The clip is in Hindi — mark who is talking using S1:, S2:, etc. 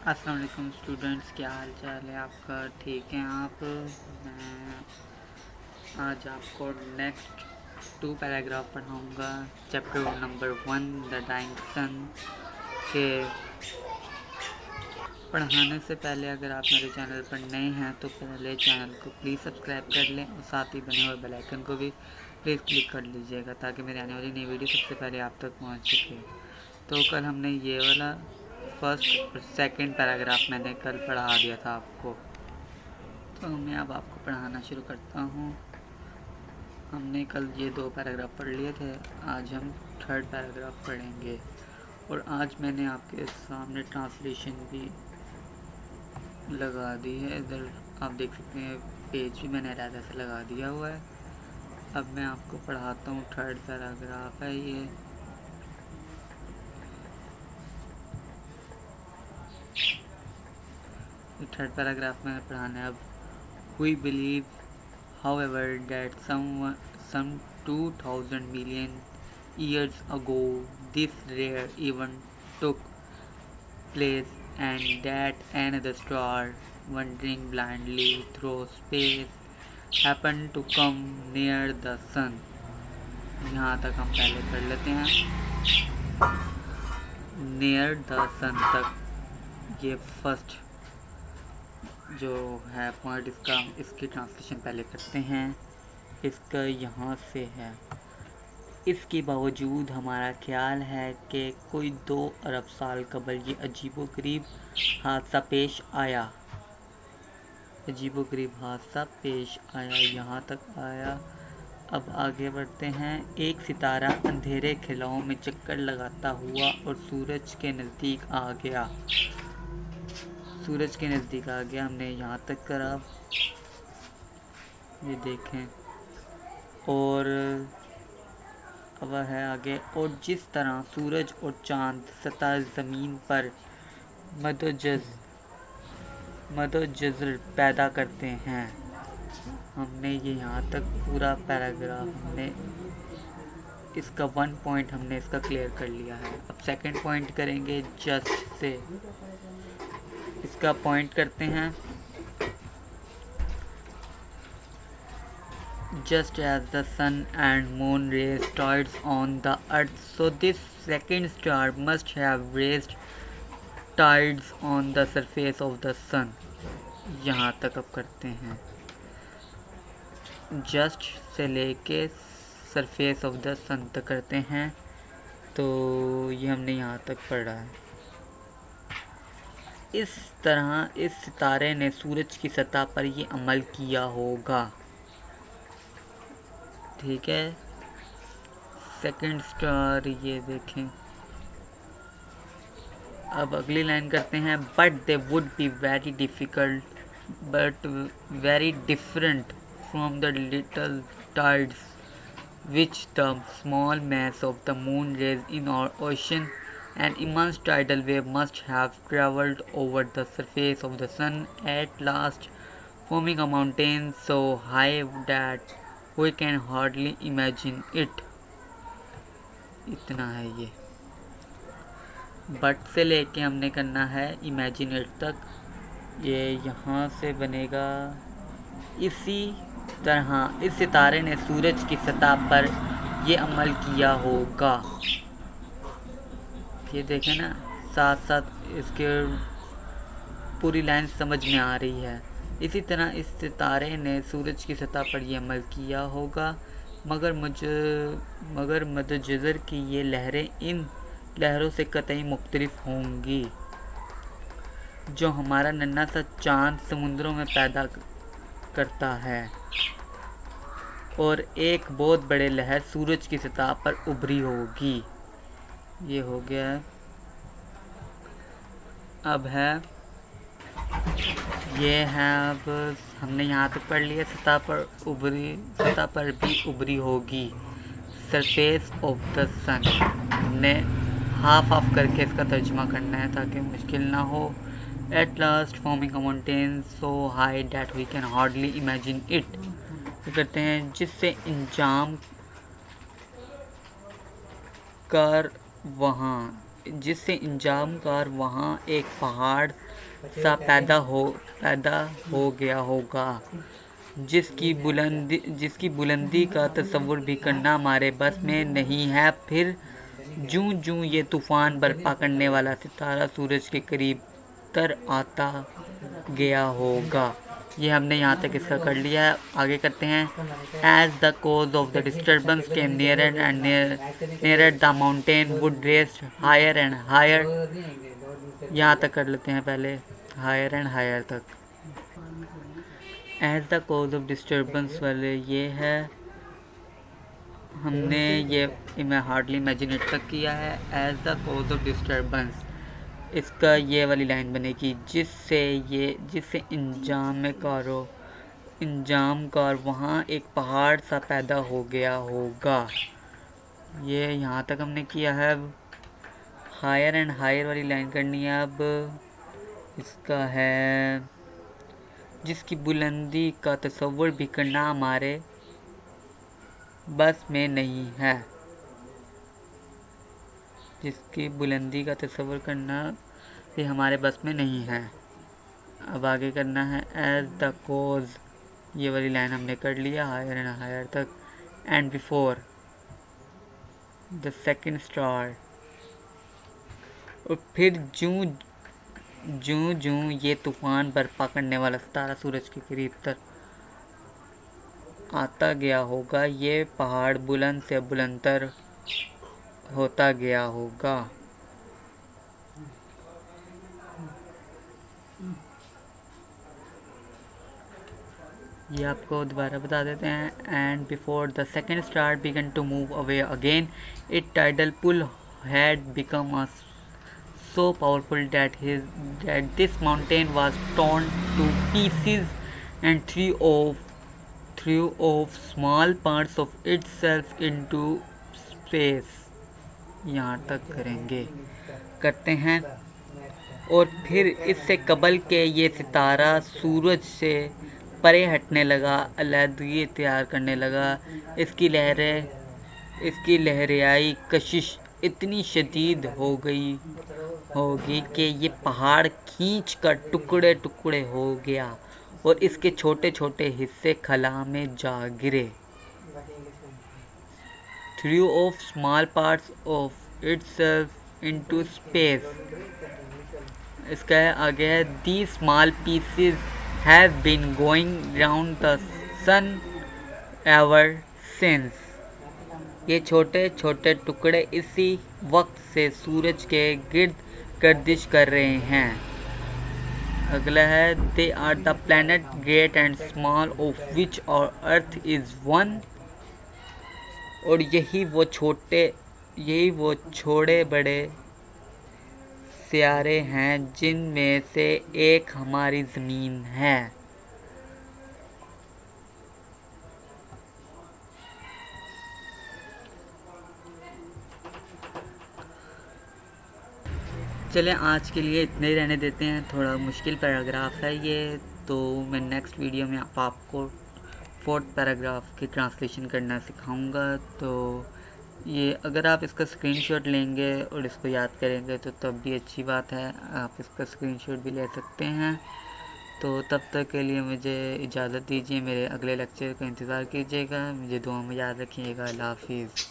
S1: अस्सलाम वालेकुम स्टूडेंट्स, क्या हाल चाल है आपका? ठीक है आप? मैं आज आपको नेक्स्ट 2 पैराग्राफ पढ़ाऊँगा chapter number 1 the dying son के। पढ़ाने से पहले अगर आप मेरे चैनल पर नए हैं तो पहले चैनल को प्लीज़ सब्सक्राइब कर लें और साथ ही बने हुए बेल आइकन को भी प्लीज़ क्लिक कर लीजिएगा ताकि मेरी आने वाली नई वीडियो सबसे पहले आप तक पहुंच सके। तो कल हमने ये वाला फर्स्ट और सेकंड पैराग्राफ मैंने कल पढ़ा दिया था आपको, तो मैं अब आपको पढ़ाना शुरू करता हूँ। हमने कल ये 2 पैराग्राफ पढ़ लिए थे, आज हम थर्ड पैराग्राफ पढ़ेंगे। और आज मैंने आपके सामने ट्रांसलेशन भी लगा दी है, इधर आप देख सकते हैं पेज भी मैंने अलग से लगा दिया हुआ है। अब मैं आपको पढ़ाता हूँ, थर्ड पैराग्राफ है ये। थर्ड पैराग्राफ में पढ़ाना है अब। We believe however that some 2000 million years ago this rare event took place and that another star wandering blindly through space happened to come near the sun। यहाँ तक हम पहले पढ़ लेते हैं, near the sun तक। ये फर्स्ट जो है पॉइंट, इसकी ट्रांसलेशन पहले करते हैं। इसका यहाँ से है, इसके बावजूद हमारा ख्याल है कि कोई 2 अरब साल कबल ये अजीबोगरीब हादसा पेश आया। यहाँ तक आया। अब आगे बढ़ते हैं। एक सितारा अंधेरे खिलाओं में चक्कर लगाता हुआ और सूरज के नज़दीक आ गया। हमने यहाँ तक करा, ये देखें। और अब है आगे, और जिस तरह सूरज और चांद सतह ज़मीन पर मदोजज़र पैदा करते हैं। हमने ये यहाँ तक पूरा पैराग्राफ हमने इसका 1 पॉइंट हमने इसका क्लियर कर लिया है। अब सेकंड पॉइंट करेंगे जस्ट से। इसका पॉइंट करते हैं। Just as the sun and moon raise tides on the earth, so this second star must have raised tides on the surface of the sun। यहाँ तक अब करते हैं, जस्ट से लेके सरफेस ऑफ द सन तक करते हैं। तो ये हमने यहाँ तक पढ़ा है। इस तरह इस सितारे ने सूरज की सतह पर ये अमल किया होगा। ठीक है, सेकंड स्टार ये देखें। अब अगली लाइन करते हैं। But they would be very difficult but very different from the little tides which the small mass of the moon rays in our ocean, an immense tidal wave must have travelled over the surface of the sun, at last forming a mountain so high that we can hardly imagine it। इतना है ये। बट से लेके हमने करना है इमेजिन इट तक। ये यहाँ से बनेगा, इसी तरह इस सितारे ने सूरज की सतह पर ये अमल किया होगा। ये देखें ना, साथ साथ इसके पूरी लाइन समझ में आ रही है। इसी तरह इस सितारे ने सूरज की सतह पर ये अमल किया होगा, मगर मदजज़र की ये लहरें इन लहरों से कतई मुख्तलिफ होंगी जो हमारा नन्हा सा चाँद समुद्रों में पैदा करता है। और एक बहुत बड़े लहर सूरज की सतह पर उभरी होगी। ये हो गया है। अब है ये है, अब हमने यहाँ तक पढ़ लिया। सतह पर भी उभरी होगी, सरफेस ऑफ द सन। हमने हाफ करके इसका तर्जुमा करना है ताकि मुश्किल ना हो। At last forming a mountain so high that we can hardly imagine it. करते हैं, जिससे इंजाम कर वहाँ जिससे इंजामकार वहाँ एक पहाड़ सा पैदा हो गया होगा, जिसकी बुलंदी का तस्वुर भी करना हमारे बस में नहीं है। फिर जूं जूं ये तूफान बर्पा करने वाला सितारा सूरज के करीब तर आता गया होगा। ये हमने यहाँ तक इसका कर लिया है। आगे करते हैं। As the cause of the disturbance came nearer and nearer the mountain would rise higher and higher. यहाँ तक कर लेते हैं पहले, हायर एंड हायर तक। As the cause of disturbance वाले ये है, हमने ये मैं हार्डली इमेजिनेट तक किया है। As the cause of disturbance, इसका ये वाली लाइन बनेगी, जिससे इंजामकार वहाँ एक पहाड़ सा पैदा हो गया होगा। ये यहाँ तक हमने किया है। अब हायर एंड हायर वाली लाइन करनी है। अब इसका है, जिसकी बुलंदी का तस्वुर भी करना हमारे बस में नहीं है। जिसकी बुलंदी का तस्वुर करना भी हमारे बस में नहीं है। अब आगे करना है। एज द कोज, ये वाली लाइन हमने कर लिया हायर एंड हायर तक। And before the second star, और फिर जूं जूं ये तूफान बर्पा करने वाला सितारा सूरज के करीब तक आता गया होगा, ये पहाड़ बुलंद से बुलंदतर होता गया होगा। ये आपको दोबारा बता देते हैं। And before the second star began to move away again, it tidal pull had become so powerful that this mountain was torn to pieces and threw off small parts of itself into space। यहाँ तक करते हैं। और फिर इससे कबल के ये सितारा सूरज से परे हटने लगा, अलहदगी इख्तियार करने लगा। इसकी लहरियाई कशिश इतनी शदीद होगी कि ये पहाड़ खींच कर टुकड़े टुकड़े हो गया और इसके छोटे छोटे हिस्से खला में जा गिरे। Threw off small parts of itself into space. इसका आगे है, the small pieces have been going round the sun ever since. ये छोटे छोटे टुकड़े इसी वक्त से सूरज के गिर्द गर्दिश कर रहे हैं। अगला है, they are the planet great and small of which our earth is one. और यही वो छोटे बड़े सियारे हैं जिनमें से एक हमारी ज़मीन है। चलें, आज के लिए इतने ही रहने देते हैं। थोड़ा मुश्किल पैराग्राफ है ये, तो मैं नेक्स्ट वीडियो में आपको 4th पैराग्राफ की ट्रांसलेशन करना सिखाऊंगा। तो ये अगर आप इसका स्क्रीनशॉट लेंगे और इसको याद करेंगे तो तब भी अच्छी बात है, आप इसका स्क्रीनशॉट भी ले सकते हैं। तो तब तक के लिए मुझे इजाज़त दीजिए। मेरे अगले लेक्चर का इंतज़ार कीजिएगा। मुझे दुआ में याद रखिएगा। अल्लाह हाफिज़।